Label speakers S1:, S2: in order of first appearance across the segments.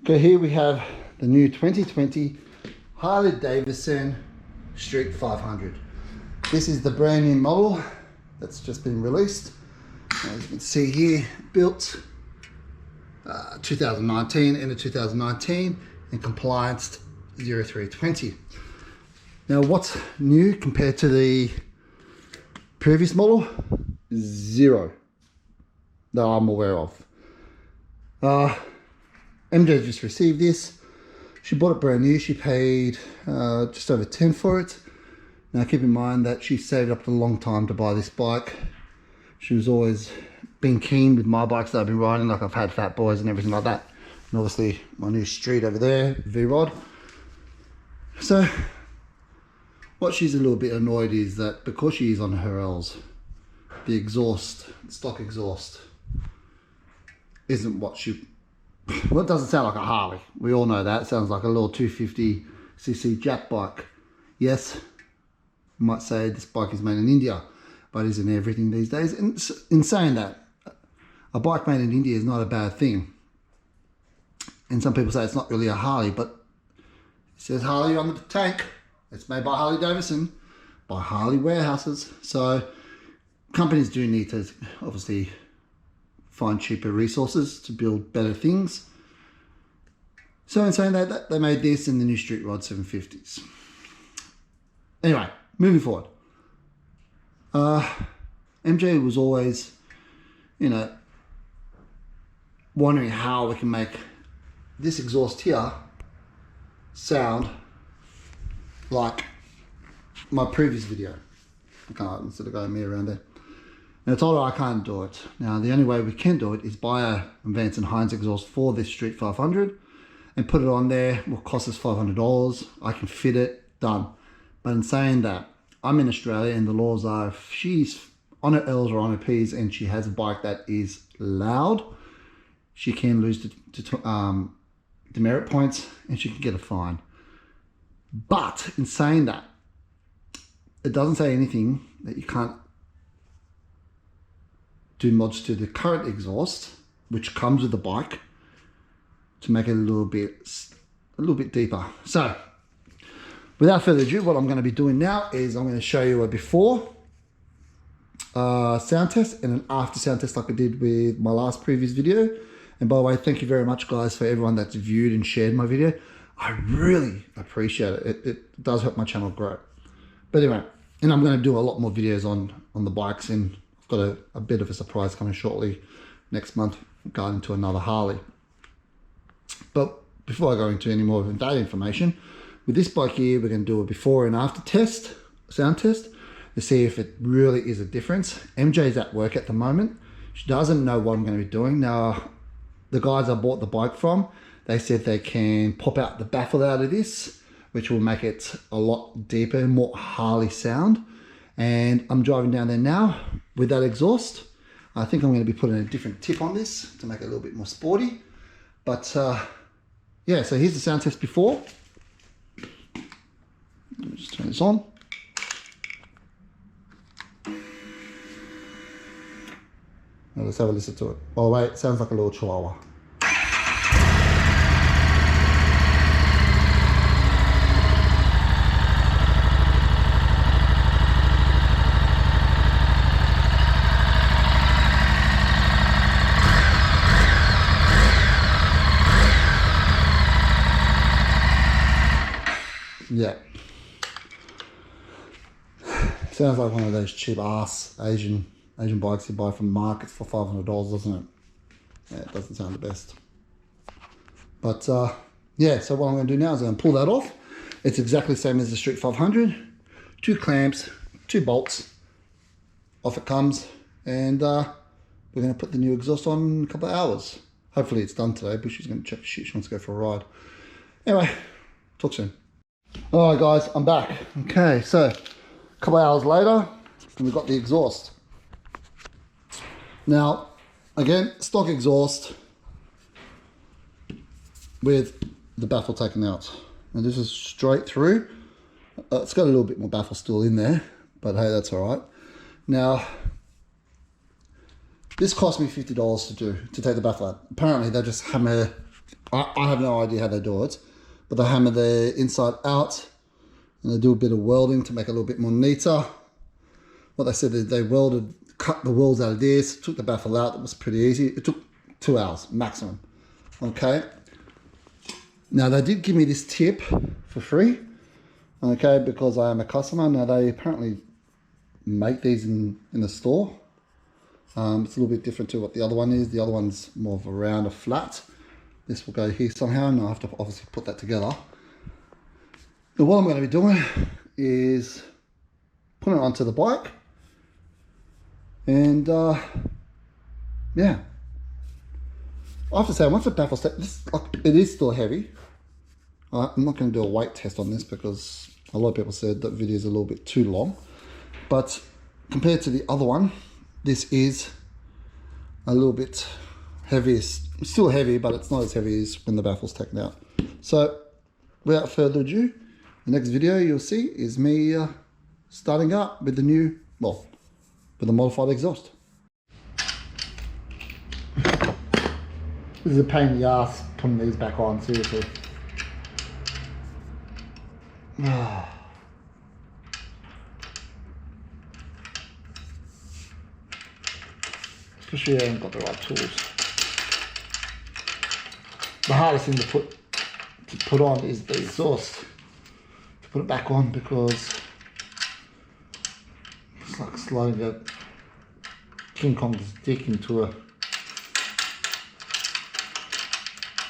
S1: Okay, here we have the new 2020 Harley Davidson Street 500. This is the brand new model that's just been released. As you can see here, built 2019, end of 2019, and compliance 0320. Now, what's new compared to the previous model? Zero that I'm aware of. MJ just received this. She bought it brand new. She paid just over 10 for it. Now keep in mind that she saved up a long time to buy this bike. She was always been keen with my bikes that I've been riding, like I've had Fat Boys and everything like that. And obviously my new Street over there, V-Rod. So what she's a little bit annoyed is that because she is on her L's, the exhaust, stock exhaust, isn't what she... Well, it doesn't sound like a Harley. We all know that. It sounds like a little 250cc jack bike. Yes, you might say this bike is made in India, but isn't everything these days? And in saying that, a bike made in India is not a bad thing. And some people say it's not really a Harley, but it says Harley on the tank. It's made by Harley Davidson, by Harley warehouses. So companies do need to obviously find cheaper resources to build better things. So in saying that, they made this in the new Street Rod 750s. Anyway, moving forward. MJ was always, you know, wondering how we can make this exhaust here sound like my previous video. I can't, instead of going me around there. And I told her I can't do it. Now, the only way we can do it is buy a Vance & Hines exhaust for this Street 500 and put it on there. It will cost us $500. I can fit it, done. But in saying that, I'm in Australia and the laws are if she's on her L's or on her P's and she has a bike that is loud, she can lose demerit points and she can get a fine. But in saying that, it doesn't say anything that you can't do mods to the current exhaust, which comes with the bike, to make it a little bit deeper. So without further ado, what I'm going to be doing now is I'm going to show you a before sound test and an after sound test like I did with my last previous video. And by the way, thank you very much guys for everyone that's viewed and shared my video. I really appreciate it. It does help my channel grow. But anyway, and I'm going to do a lot more videos on the bikes, and I've got a bit of a surprise coming shortly next month, going into another Harley. But before I go into any more of that information, with this bike here, we're going to do a before and after test, sound test, to see if it really is a difference. MJ's at work at the moment. She doesn't know what I'm going to be doing. Now, the guys I bought the bike from, they said they can pop out the baffle out of this, which will make it a lot deeper, more Harley sound. And I'm driving down there now with that exhaust. I think I'm going to be putting a different tip on this to make it a little bit more sporty. But yeah, so here's the sound test before. Let me just turn this on. Now let's have a listen to it. By the way, it sounds like a little chihuahua. Yeah. Sounds like one of those cheap ass Asian bikes you buy from markets for $500, doesn't it? Yeah, it doesn't sound the best. But yeah, so what I'm going to do now is I'm going to pull that off. It's exactly the same as the Street 500. 2 clamps, 2 bolts. Off it comes, and we're going to put the new exhaust on in a couple of hours. Hopefully it's done today, but she's going to check the shit. She wants to go for a ride. Anyway, talk soon. Alright guys, I'm back. Okay, so a couple of hours later, and we've got the exhaust. Now, again, stock exhaust with the baffle taken out. And this is straight through. It's got a little bit more baffle still in there, but hey, that's all right. Now, this cost me $50 to take the baffle out. Apparently, they just hammer I have no idea how they do it, but they hammer the inside out and they do a bit of welding to make it a little bit more neater. What they said is they cut the welds out of this, took the baffle out. It was pretty easy. It took 2 hours maximum. Okay. Now they did give me this tip for free. Okay, because I am a customer. Now they apparently make these in the store. It's a little bit different to what the other one is. The other one's more of a round, a flat. This will go here somehow, and I'll have to obviously put that together. Now what I'm going to be doing is putting it onto the bike, and yeah. I have to say, once the baffle set, it is still heavy. I'm not going to do a weight test on this because a lot of people said that video is a little bit too long. But compared to the other one, this is a little bit heavy. It's still heavy, but it's not as heavy as when the baffle's taken out. So without further ado, the next video you'll see is me starting up with the new, well, with the modified exhaust. This is a pain in the ass putting these back on, seriously. Especially if I haven't got the right tools. The hardest thing to put on is the exhaust. To put it back on, because it's like sliding a King Kong's dick into a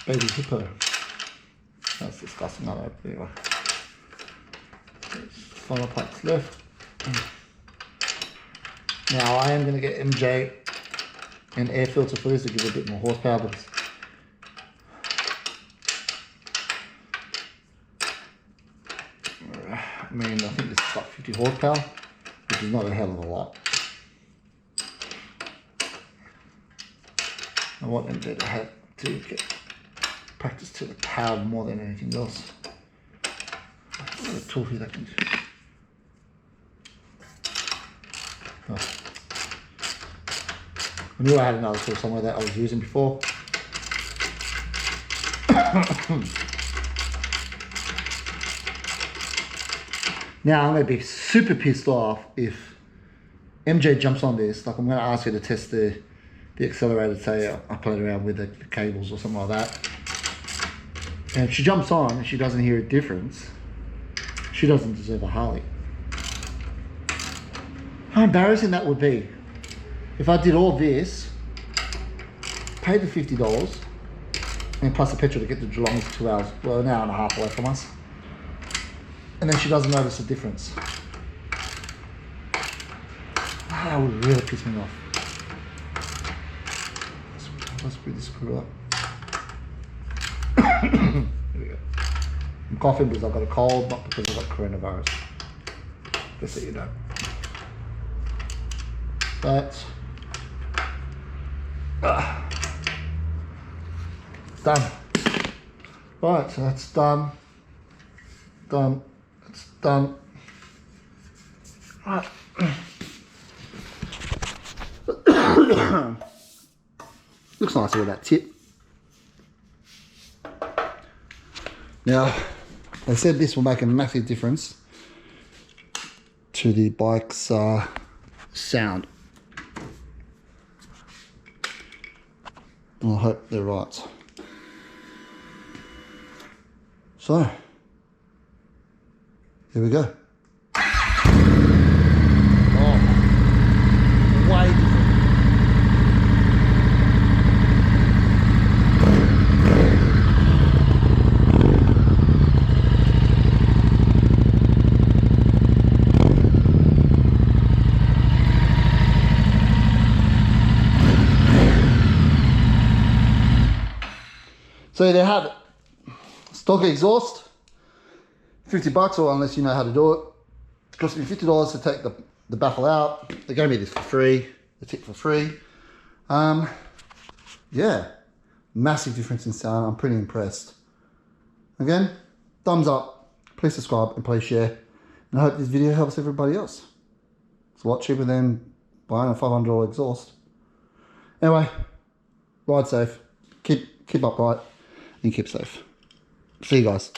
S1: baby hippo. That's disgusting, I know, anyway. Final parts left. Now I am going to get MJ an air filter for this to give it a bit more horsepower, but I mean, I think this is like 50 horsepower, which is not a hell of a lot. I want MJ to have to get practice to the power more than anything else. I've got a tool here that can do. Oh. I knew I had another tool somewhere that I was using before. Now I'm going to be super pissed off if MJ jumps on this. Like, I'm going to ask her to test the accelerator, say I played around with the cables or something like that. And if she jumps on and she doesn't hear a difference, she doesn't deserve a Harley. How embarrassing that would be if I did all this, paid the $50, and plus the petrol to get to Geelong for 2 hours, well, an hour and a half away from us, and then she doesn't notice the difference. That would really piss me off. Let's screw this screw up. There we go. I'm coughing because I've got a cold, not because I've got coronavirus. Just so you know. That's done. Right, so that's done. Done. It's done. Right. Looks nicer with that tip. Now, they said this will make a massive difference to the bike's sound. I hope they're right. So, here we go. Oh, way different. So there you have it. Stock exhaust, $50, or unless you know how to do it. It cost me $50 to take the baffle out. They gave me this for free, the tip for free. Yeah, massive difference in sound. I'm pretty impressed. Again, thumbs up, please subscribe and please share. And I hope this video helps everybody else. It's a lot cheaper than buying a $500 exhaust. Anyway, ride safe, keep upright. and keep safe. See you guys.